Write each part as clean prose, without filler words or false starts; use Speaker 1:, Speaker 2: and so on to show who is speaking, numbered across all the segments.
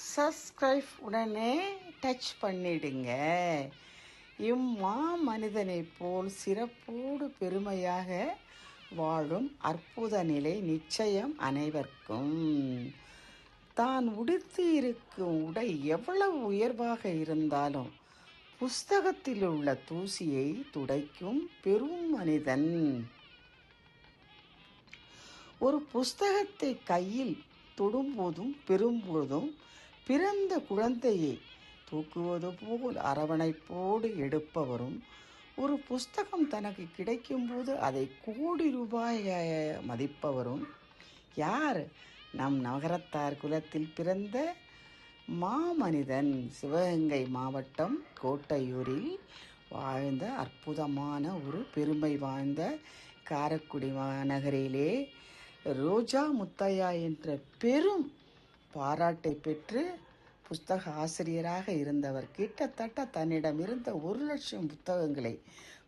Speaker 1: Subscribe உடனே touch பண்ணிடுங்க. இம்மா மனிதனைப் போல் சிறப்போடு பெருமையாக வாழும் அற்புத நிலை நிச்சயம் அனைவருக்கும். தான் உடுத்தி இருக்கும் உடை எவ்வளவு உயர்வாக இருந்தாலும் புஸ்தகத்தில் உள்ள தூசியை துடைக்கும் பெரும் மனிதன். ஒரு புஸ்தகத்தை கையில் தொடும்போதும் பெறும்போதும் பிறந்த குழந்தையை தூக்குவது போல் அரவணைப்போடு எடுப்பவரும், ஒரு புஸ்தகம் தனக்கு கிடைக்கும்போது அதை கோடி ரூபாய் மதிப்பவரும் யார்? நம் நகரத்தார் குலத்தில் பிறந்த மாமனிதன். சிவகங்கை மாவட்டம் கோட்டையூரில் வாழ்ந்த அற்புதமான ஒரு பெருமை வாய்ந்த காரைக்குடி நகரிலே ரோஜா முத்தையா என்ற பெரும் பாராட்டை பெற்று புஸ்தக ஆசிரியராக இருந்தவர். கிட்டத்தட்ட தன்னிடம் இருந்த 1,00,000 புத்தகங்களை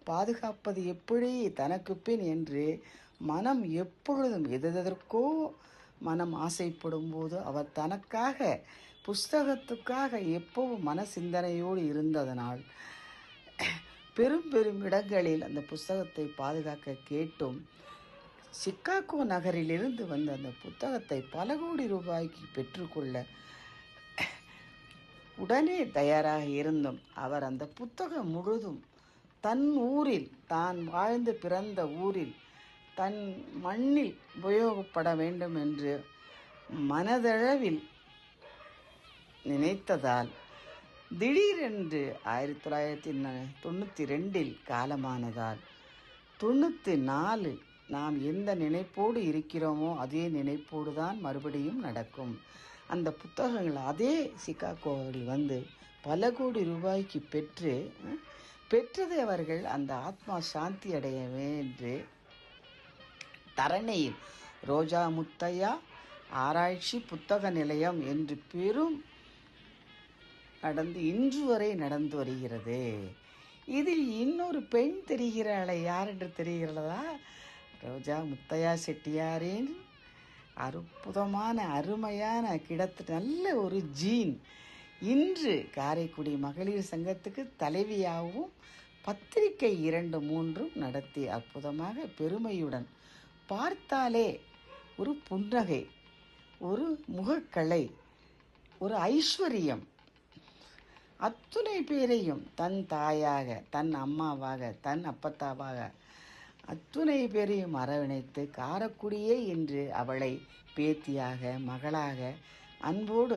Speaker 1: பாதுகாப்பது எப்படி தனக்கு பின் என்று மனம் எப்பொழுதும் எதற்கோ மனம் ஆசைப்படும் போது அவர் தனக்காக புஸ்தகத்துக்காக எப்பவும் மன சிந்தனையோடு இருந்ததனால் பெரும் பெரும் இடங்களில் அந்த புஸ்தகத்தை பாதுகாக்க கேட்டும் சிக்காகோ நகரிலிருந்து வந்த அந்த புத்தகத்தை பல கோடி ரூபாய்க்கு பெற்றுக்கொள்ள உடனே தயாராக இருந்தும் அவர் அந்த புத்தகம் முழுதும் தன் ஊரில், தான் வாழ்ந்து பிறந்த ஊரில், தன் மண்ணில் உபயோகப்பட வேண்டும் என்று மனதளவில் நினைத்ததால் திடீரென்று 1992 காலமானதால் 94 நாம் எந்த நினைப்போடு இருக்கிறோமோ அதே நினைப்போடு தான் மறுபடியும் நடக்கும். அந்த புத்தகங்கள் அதே சிகாகோவில் வந்து பல கோடி ரூபாய்க்கு பெற்றது அவர்கள் அந்த ஆத்மா சாந்தி அடையவே என்று தரணியில் ரோஜா முத்தையா ஆராய்ச்சி புத்தக நிலையம் என்று பெரும் நடந்து இன்று வரை நடந்து வருகிறது. இதில் இன்னொரு பெண் தெரிகிறாளை, யார் என்று தெரிகிறதா? ரோஜா முத்தையா செட்டியாரின் அற்புதமான அருமையான நல்ல ஒரு ஜீன். இன்று காரைக்குடி மகளிர் சங்கத்துக்கு தலைவியாகவும் பத்திரிகை 2-3 நடத்தி அற்புதமாக பெருமையுடன் பார்த்தாலே ஒரு புன்னகை, ஒரு முகக்கலை, ஒரு ஐஸ்வர்யம் அத்துணை பேரையும் தன் தாயாக, தன் அம்மாவாக, தன் அப்பத்தாவாக அத்துணை பேரையும் அரவணைத்து காரைக்குடியே இன்று அவளை பேத்தியாக, மகளாக அன்போடு